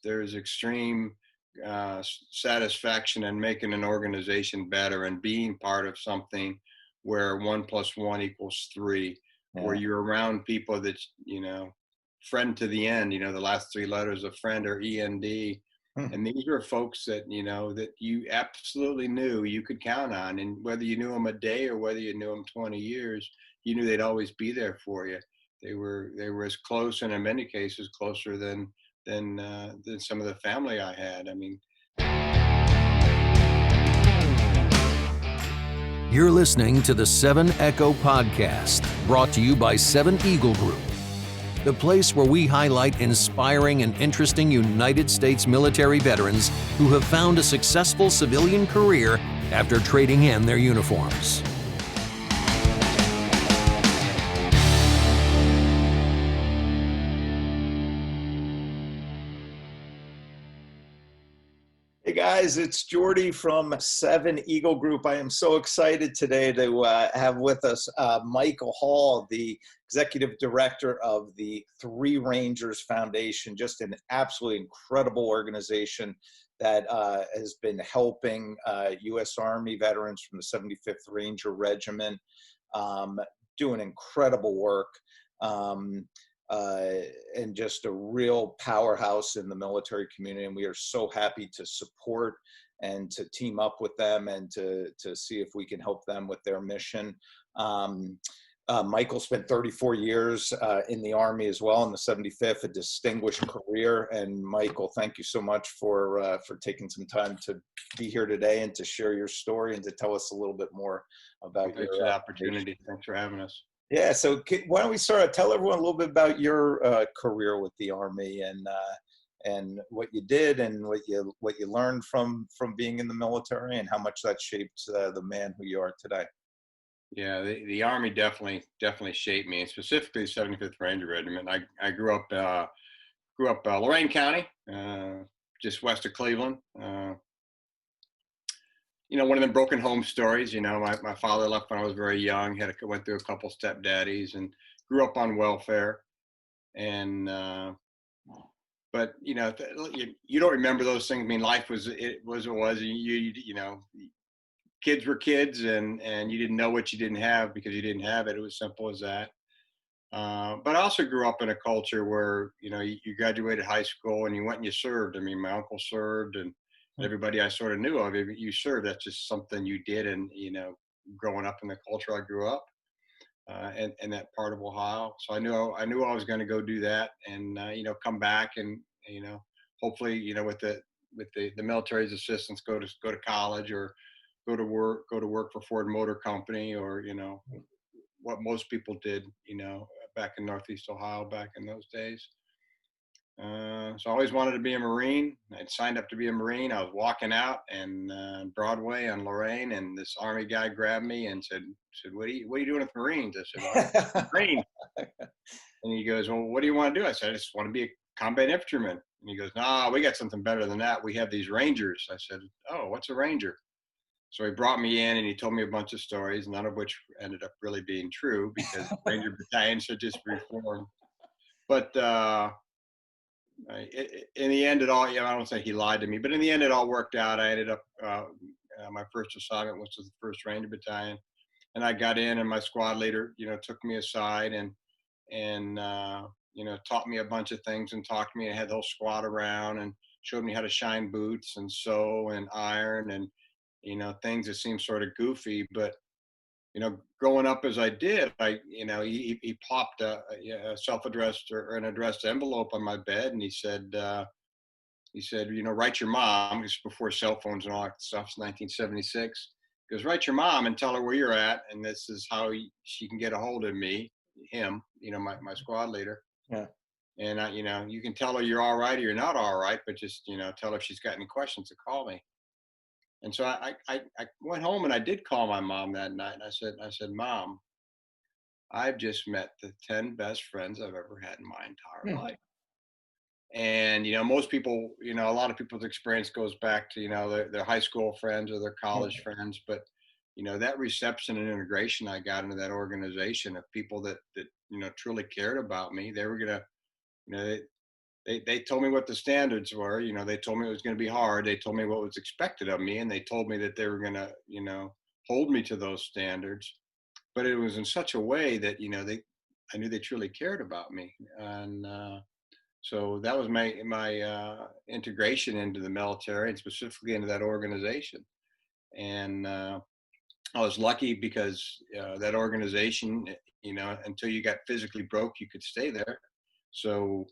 there's extreme satisfaction in making an organization better and being part of something where 1+1 = 3, where Yeah. you're around people that, friend to the end, the last three letters of friend are END. Hmm. And these were folks that, that you absolutely knew you could count on. And whether you knew them a day or whether you knew them 20 years, you knew they'd always be there for you. They were as close, and in many cases closer than some of the family I had. I mean, You're listening to the 7 Echo Podcast, brought to you by 7 Eagle Group, the place where we highlight inspiring and interesting United States military veterans who have found a successful civilian career after trading in their uniforms. Hey guys, it's Jordy from 7 Eagle Group. I am so excited today to have with us Michael Hall, the Executive Director of the Three Rangers Foundation, just an absolutely incredible organization that has been helping U.S. Army veterans from the 75th Ranger Regiment, doing incredible work. And just a real powerhouse in the military community. And we are so happy to support and to team up with them and to see if we can help them with their mission. Michael spent 34 years in the Army as well, in the 75th, a distinguished career. And Michael, thank you so much for taking some time to be here today and to share your story and to tell us a little bit more about thanks for the opportunity. Thanks for having us. Yeah, so why don't we start? Tell everyone a little bit about your career with the Army and what you did and what you learned from being in the military and how much that shaped the man who you are today. Yeah, the Army definitely shaped me, and specifically the 75th Ranger Regiment. I grew up Lorain County, just west of Cleveland. One of them broken home stories. My father left when I was very young. Went through a couple stepdaddies and grew up on welfare. And but you don't remember those things. I mean, life was it was. Kids were kids, and you didn't know what you didn't have because you didn't have it. It was simple as that. But I also grew up in a culture where you graduated high school and you went and you served. I mean, my uncle served, and everybody I sort of knew of, you served. That's just something you did. And growing up in the culture I grew up, and that part of Ohio, so I knew I was going to go do that, and come back and hopefully with the military's assistance go to college or go to work for Ford Motor Company, or what most people did back in Northeast Ohio back in those days. So I always wanted to be a Marine. I'd signed up to be a Marine. I was walking out and Broadway on Lorain, and this Army guy grabbed me and said, what are you doing with Marines? I said, well, I'm a Marine. And he goes, well, what do you want to do? I said, I just want to be a combat infantryman. And he goes, no, we got something better than that. We have these Rangers. I said, oh, what's a Ranger? So he brought me in and he told me a bunch of stories, none of which ended up really being true because Ranger battalions had just reformed. But in the end, it all, I don't say he lied to me, but in the end, it all worked out. I ended up, my first assignment was to the 1st Ranger Battalion. And I got in, and my squad leader, took me aside and taught me a bunch of things and talked to me. I had the whole squad around and showed me how to shine boots and sew and iron and, things that seem sort of goofy, but growing up as I did, he popped a self-addressed or an addressed envelope on my bed, and he said, write your mom. This is before cell phones and all that stuff. It's 1976. He goes, write your mom and tell her where you're at, and this is how she can get a hold of him, my squad leader. Yeah. And you can tell her you're all right or you're not all right, but just tell her if she's got any questions to call me. And so I went home and I did call my mom that night. And I said, Mom, I've just met the 10 best friends I've ever had in my entire life. And, most people, a lot of people's experience goes back to, their high school friends or their college friends. But, that reception and integration I got into that organization of people that truly cared about me, they were going to, they told me what the standards were. They told me it was going to be hard. They told me what was expected of me, and they told me that they were going to, hold me to those standards. But it was in such a way that, I knew they truly cared about me. And so that was my integration into the military, and specifically into that organization. And I was lucky because that organization, until you got physically broke, you could stay there. So,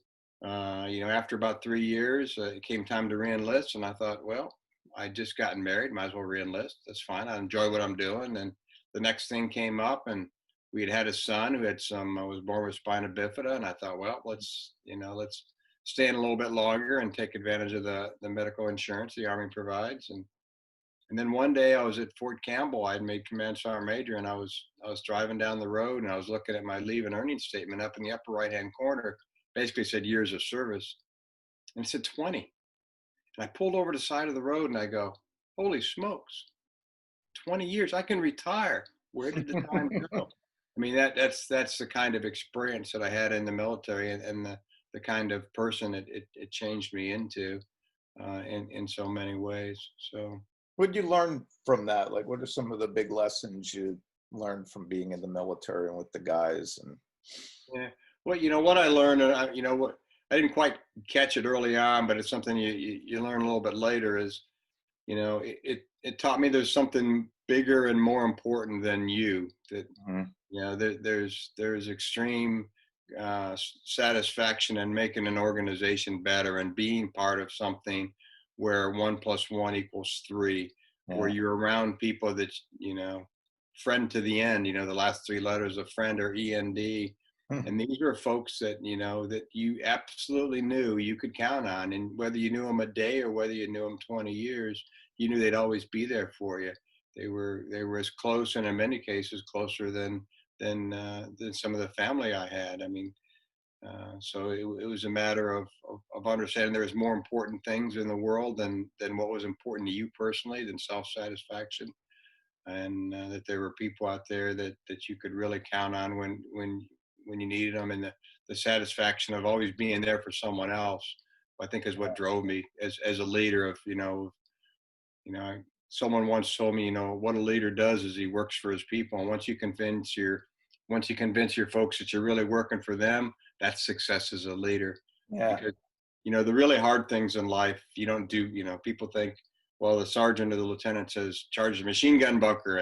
after about 3 years, it came time to reenlist, and I thought, well, I just gotten married, might as well reenlist. That's fine. I enjoy what I'm doing. And the next thing came up, and we had a son who had was born with spina bifida, and I thought, well, let's stay in a little bit longer and take advantage of the medical insurance the Army provides. And then one day I was at Fort Campbell. I had made command sergeant major, and I was driving down the road, and I was looking at my leave and earnings statement up in the upper right hand corner. Basically said years of service, and it said 20. And I pulled over to the side of the road, and I go, "Holy smokes, 20 years! I can retire. Where did the time go?" I mean, that's the kind of experience that I had in the military, and the kind of person it changed me into in so many ways. So. What did you learn from that? Like, what are some of the big lessons you learned from being in the military and with the guys? And Yeah. Well, what I learned, and what I didn't quite catch it early on, but it's something you learn a little bit later. Is it taught me there's something bigger and more important than you. That there's extreme satisfaction in making an organization better and being part of something where 1+1 = 3, where you're around people that friend to the end. The last three letters of friend are END. And these are folks that that you absolutely knew you could count on, and whether you knew them a day or whether you knew them 20 years, you knew they'd always be there for you. They were as close, and in many cases closer than some of the family I had. I mean, so it was a matter of understanding there was more important things in the world than what was important to you personally, than self-satisfaction, and that there were people out there that you could really count on when you needed them, and the satisfaction of always being there for someone else, I think, is what drove me as a leader. Of someone once told me, what a leader does is he works for his people, and once you convince your folks that you're really working for them, that's success as a leader. yeah, Because the really hard things in life you don't do. People think, well, the sergeant or the lieutenant says charge the machine gun bunker,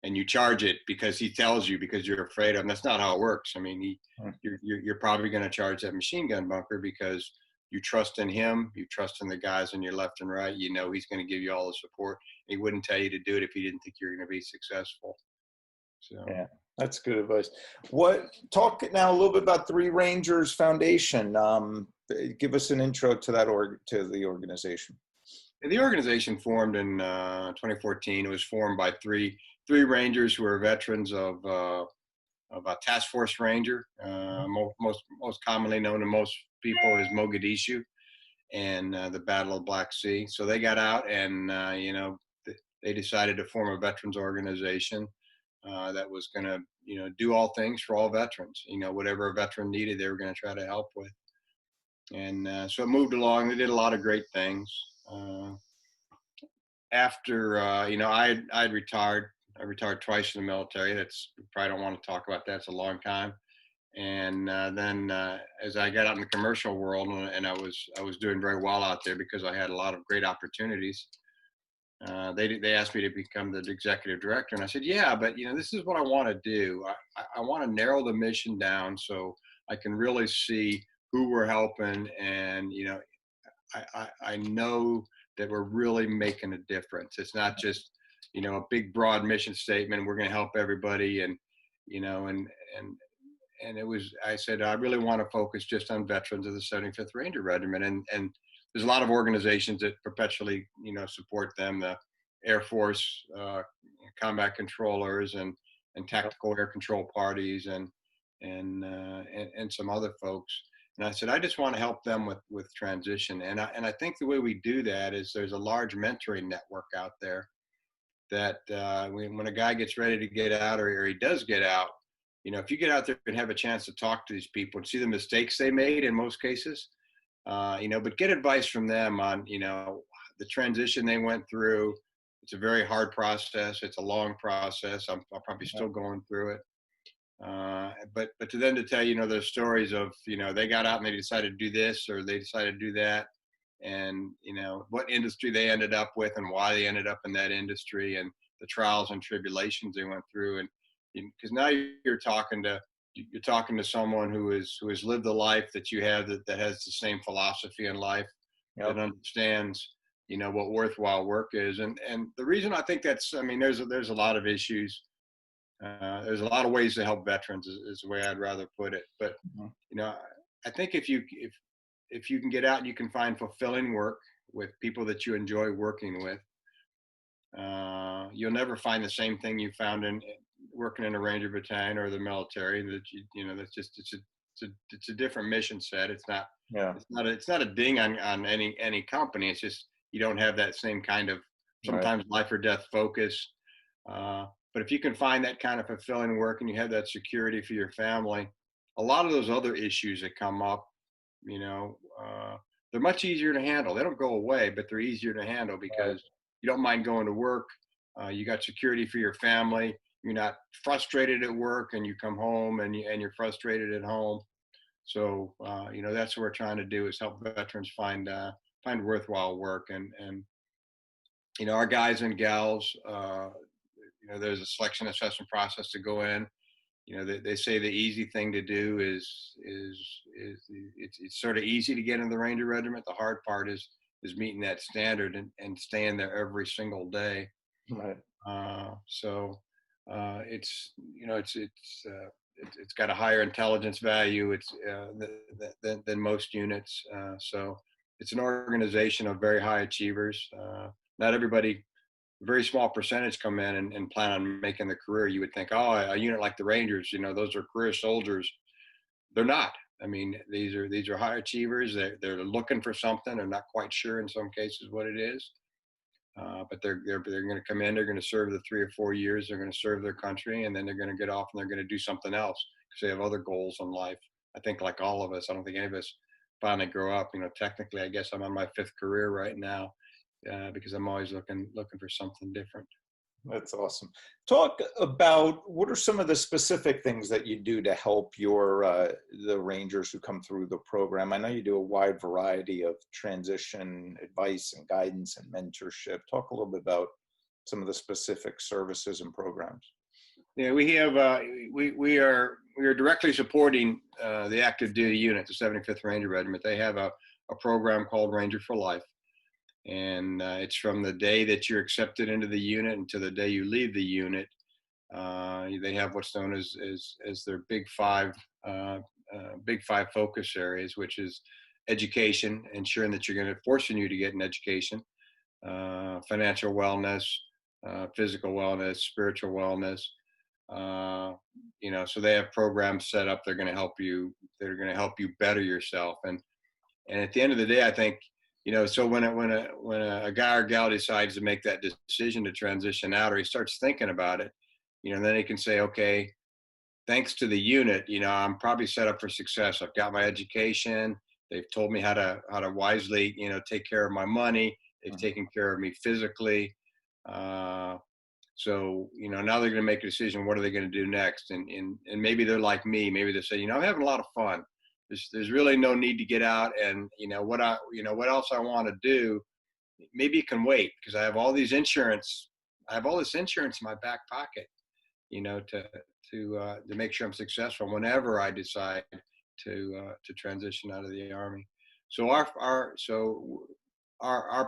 and you charge it because he tells you, because you're afraid of him. That's not how it works. I mean, you're probably going to charge that machine gun bunker because you trust in him, you trust in the guys on your left and right. He's going to give you all the support. He wouldn't tell you to do it if he didn't think you're going to be successful. So yeah, that's good advice. Talk now a little bit about Three Rangers Foundation. Give us an intro to to the organization. the organization formed in 2014. It was formed by three Rangers who are veterans of a task force ranger, most commonly known to most people as Mogadishu, and the Battle of Black Sea. So they got out, and they decided to form a veterans organization that was going to do all things for all veterans. Whatever a veteran needed, they were going to try to help with. And so it moved along. They did a lot of great things. After I'd retired. I retired twice in the military. We probably don't want to talk about that. It's a long time. And then as I got out in the commercial world, and I was doing very well out there because I had a lot of great opportunities. They asked me to become the executive director, and I said, yeah, but this is what I want to do. I want to narrow the mission down so I can really see who we're helping, and I know that we're really making a difference. It's not just a big broad mission statement. We're going to help everybody, and it was. I said I really want to focus just on veterans of the 75th Ranger Regiment, and there's a lot of organizations that perpetually support them. The Air Force combat controllers and tactical air control parties and some other folks. And I said, I just want to help them with transition. And I think the way we do that is there's a large mentoring network out there that when a guy gets ready to get out, or he does get out, if you get out there and have a chance to talk to these people and see the mistakes they made in most cases, but get advice from them on, the transition they went through. It's a very hard process. It's a long process. I'm probably Yeah. still going through it. But to them to tell, their stories of, they got out and they decided to do this or they decided to do that, and what industry they ended up with and why they ended up in that industry, and the trials and tribulations they went through. And because now you're talking to someone who has lived the life that you have, that has the same philosophy in life, that Yep. understands what worthwhile work is. And the reason I think that's, I mean, there's a lot of issues. There's a lot of ways to help veterans, is the way I'd rather put it. But Mhm. I think if you can get out and you can find fulfilling work with people that you enjoy working with, you'll never find the same thing you found in working in a Ranger battalion or the military. That that's just it's a different mission set. Yeah. It's not a ding on any company. It's just you don't have that same kind of Right. sometimes life or death focus. But if you can find that kind of fulfilling work and you have that security for your family, a lot of those other issues that come up, you know, uh, they're much easier to handle. They don't go away, but they're easier to handle Right. because you don't mind going to work. You got security for your family. You're not frustrated at work, and you come home and you're frustrated at home. So that's what we're trying to do, is help veterans find worthwhile work. And our guys and gals, there's a selection assessment process to go in. They say the easy thing to do is it's sort of easy to get in the Ranger Regiment. The hard part is meeting that standard and staying there every single day. Right. So it's got a higher intelligence value. It's than most units. So it's an organization of very high achievers. Not everybody, a very small percentage come in and plan on making the career. You would think, oh, a unit like the Rangers, those are career soldiers. They're not. I mean, these are high achievers. They're looking for something. They're not quite sure in some cases what it is. But they're going to come in. They're going to serve the 3 or 4 years. They're going to serve their country, and then they're going to get off and they're going to do something else because they have other goals in life. I think, like all of us, I don't think any of us finally grow up. Technically, I guess I'm on my 5th career right now, because I'm always looking for something different. That's awesome. Talk about what are some of the specific things that you do to help the Rangers who come through the program. I know you do a wide variety of transition advice and guidance and mentorship. Talk a little bit about some of the specific services and programs. Yeah, we have we are directly supporting the active duty unit, the 75th Ranger Regiment. They have a program called Ranger for Life. And it's from the day that you're accepted into the unit until the day you leave the unit. They have what's known as their Big Five focus areas, which is education, ensuring that forcing you to get an education, financial wellness, physical wellness, spiritual wellness. So they have programs set up. They're going to help you. They're going to help you better yourself. And at the end of the day, I think, so when a guy or gal decides to make that decision to transition out, or he starts thinking about it, then he can say, okay, thanks to the unit, I'm probably set up for success. I've got my education. They've told me how to wisely, take care of my money. They've taken care of me physically. So, now they're going to make a decision. What are they going to do next? And maybe they're like me. Maybe they say, I'm having a lot of fun. There's really no need to get out, and what else I want to do, maybe it can wait, because I have all this insurance in my back pocket, to make sure I'm successful whenever I decide to transition out of the Army. So our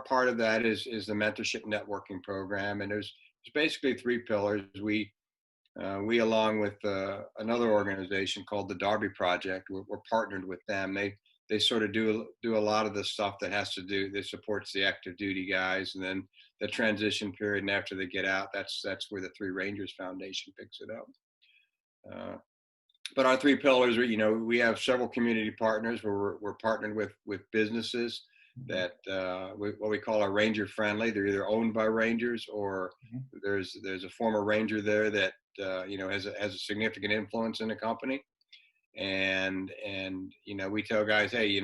part of that is the mentorship networking program, and there's basically 3 pillars. We along with another organization called the Darby Project, we're partnered with them. They sort of do a lot of the stuff that supports the active duty guys, and then the transition period, and after they get out, that's where the Three Rangers Foundation picks it up. But our 3 pillars are, we have several community partners where we're partnered with businesses that what we call our Ranger friendly. They're either owned by Rangers, or there's a former Ranger there that has a significant influence in the company. And we tell guys, hey,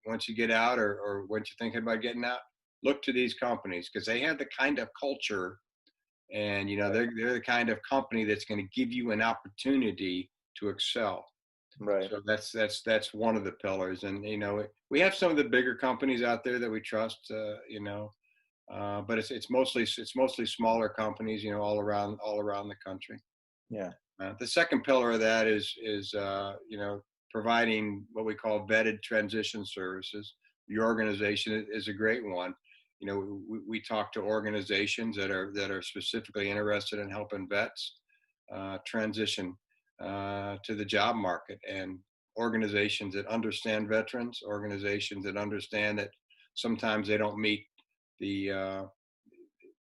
once you get out, or once you're thinking about getting out, look to these companies because they have the kind of culture, and they're the kind of company that's going to give you an opportunity to excel. Right. So that's one of the pillars. And we have some of the bigger companies out there that we trust, but it's mostly smaller companies, all around the country. Yeah. The second pillar of that is providing what we call vetted transition services. Your organization is a great one. We talk to organizations that are specifically interested in helping vets transition to the job market, and organizations that understand veterans, organizations that understand that sometimes they don't meet the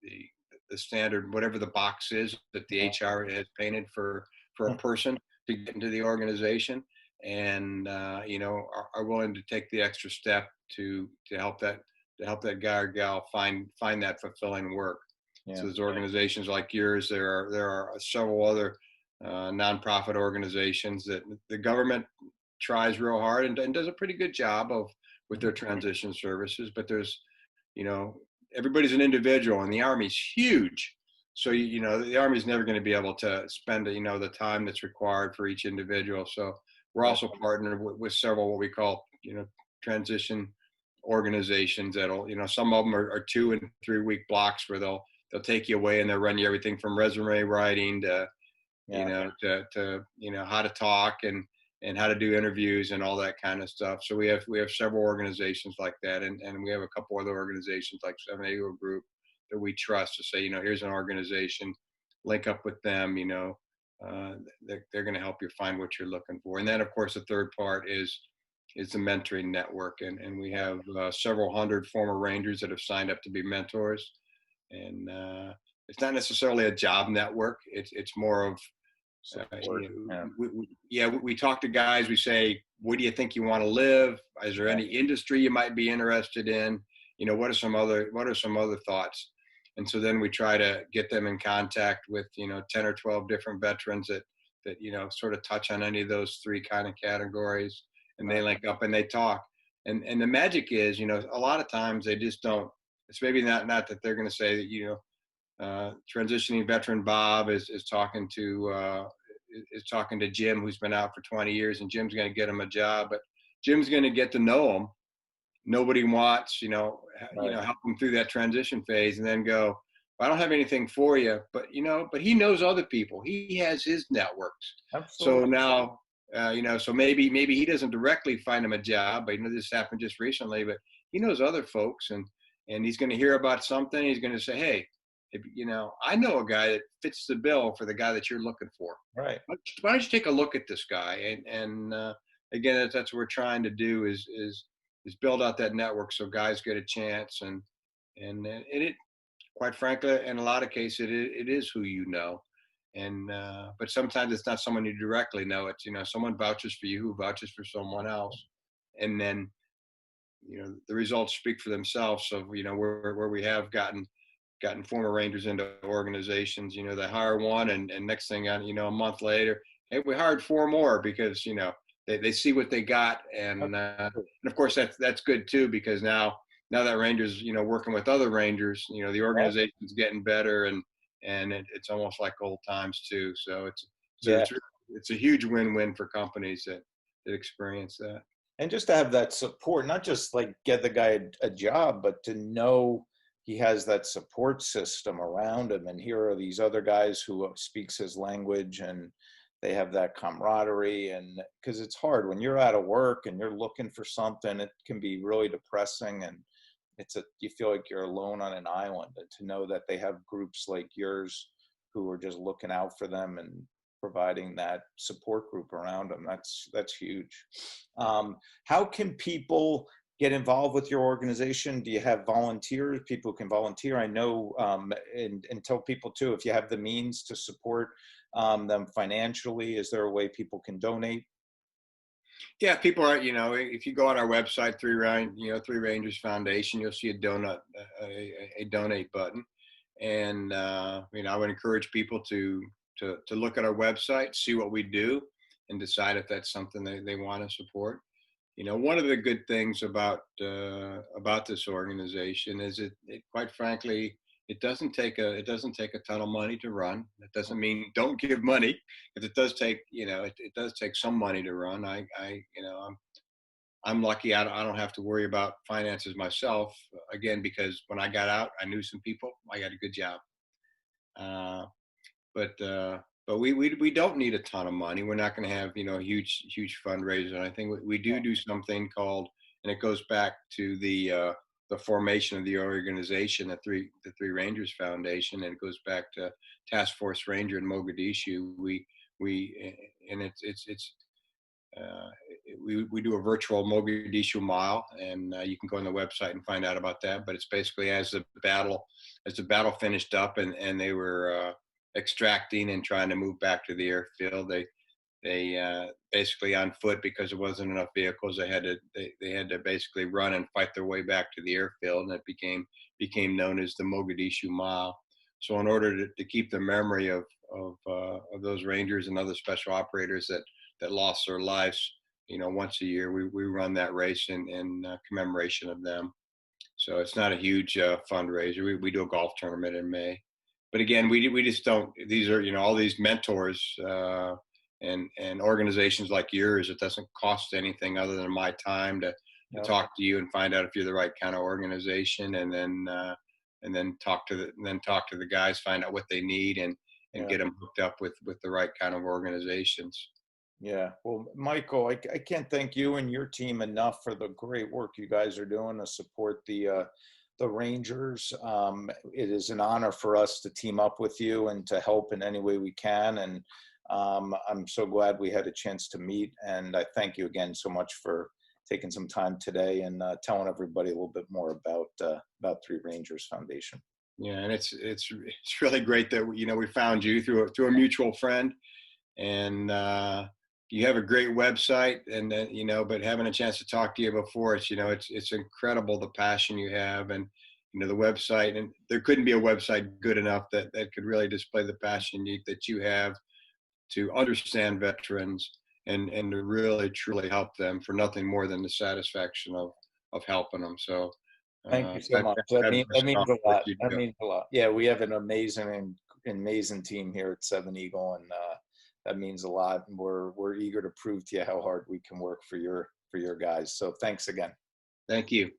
the the standard, whatever the box is that the HR has painted for a person to get into the organization, and are willing to take the extra step to help that guy or gal find that fulfilling work. Yeah. So there's organizations like yours. There are several other nonprofit organizations that the government tries real hard and does a pretty good job of with their transition services. But there's, everybody's an individual, and the Army's huge. So the Army's never going to be able to spend the time that's required for each individual. So we're also partnered with several what we call transition organizations that'll some of them are 2 and 3 week blocks where they'll take you away and they'll run you everything from resume writing to to how to talk and how to do interviews and all that kind of stuff. So we have several organizations like that, and we have a couple other organizations like 7 Eagle Group that we trust to say, here's an organization, link up with them. They're going to help you find what you're looking for. And then of course the third part is the mentoring network, and we have several hundred former Rangers that have signed up to be mentors, and it's not necessarily a job network. It's more of we talk to guys. We say, where do you think you want to live? Is there any industry you might be interested in? What are some other thoughts? And so then we try to get them in contact with 10 or 12 different veterans that sort of touch on any of those 3 kind of categories, and they link up and they talk. And the magic is, a lot of times they just don't. It's maybe not that they're going to say that transitioning veteran Bob is talking to Jim, who's been out for 20 years, and Jim's going to get him a job, but Jim's going to get to know him. Nobody wants, help him through that transition phase and then go, I don't have anything for you, but he knows other people. He has his networks. Absolutely. So now, so maybe he doesn't directly find him a job, but this happened just recently, but he knows other folks, and he's going to hear about something. He's going to say, hey, I know a guy that fits the bill for the guy that you're looking for. Right. Why don't you take a look at this guy? And again, that's what we're trying to do is build out that network so guys get a chance. And it quite frankly, in a lot of cases, it is who you know. And but sometimes it's not someone you directly know. It's someone vouches for you who vouches for someone else, and then the results speak for themselves. So where we have gotten former Rangers into organizations, they hire one, and next thing a month later, hey, we hired 4 more because they see what they got, and of course that's good too, because now that Rangers working with other Rangers, the organization's getting better, and it's almost like old times too. So it's a huge win-win for companies that experience that. And just to have that support, not just like get the guy a job, but to know he has that support system around him, and here are these other guys who speaks his language, and they have that camaraderie. And because it's hard when you're out of work and you're looking for something, it can be really depressing, and you feel like you're alone on an island. And to know that they have groups like yours who are just looking out for them and providing that support group around them, that's huge. How can people get involved with your organization? Do you have volunteers, people who can volunteer? I know, and tell people too, if you have the means to support them financially, is there a way people can donate? Yeah, people are, if you go on our website, Three Rangers Foundation, you'll see a donate button. And, I would encourage people to look at our website, see what we do, and decide if that's something they want to support. one of the good things about this organization is it quite frankly, it doesn't take a ton of money to run. That doesn't mean don't give money, because it does take, it does take some money to run. I'm lucky. I don't have to worry about finances myself, again, because when I got out, I knew some people. I got a good job. Uh, but we don't need a ton of money. We're not going to have, a huge fundraiser. And I think we do something called, and it goes back to the formation of the organization, the Three Rangers Foundation, and it goes back to Task Force Ranger in Mogadishu. And uh, we do a virtual Mogadishu mile, and you can go on the website and find out about that. But it's basically as the battle finished up, and they were extracting and trying to move back to the airfield. They basically on foot, because there wasn't enough vehicles. They had to basically run and fight their way back to the airfield, and it became known as the Mogadishu Mile. So in order to keep the memory of those Rangers and other special operators that lost their lives, once a year, we run that race in commemoration of them. So it's not a huge fundraiser. We do a golf tournament in May, but again, we just don't. These are, all these mentors and organizations like yours. It doesn't cost anything other than my time to talk to you and find out if you're the right kind of organization, and then talk to the guys, find out what they need, and get them hooked up with the right kind of organizations. Yeah. Well, Michael, I can't thank you and your team enough for the great work you guys are doing to support the Rangers. It is an honor for us to team up with you and to help in any way we can. And I'm so glad we had a chance to meet. And I thank you again so much for taking some time today and telling everybody a little bit more about Three Rangers Foundation. Yeah, and it's really great that we found you through a mutual friend, and you have a great website, and but having a chance to talk to you before, it's incredible the passion you have, and the website, and there couldn't be a website good enough that could really display the passion that you have to understand veterans and to really truly help them for nothing more than the satisfaction of helping them. So thank you so much. That means a lot. That do. means a lot. Yeah, we have an amazing team here at Seven Eagle, and that means a lot. And we're eager to prove to you how hard we can work for your guys. So thanks again. Thank you.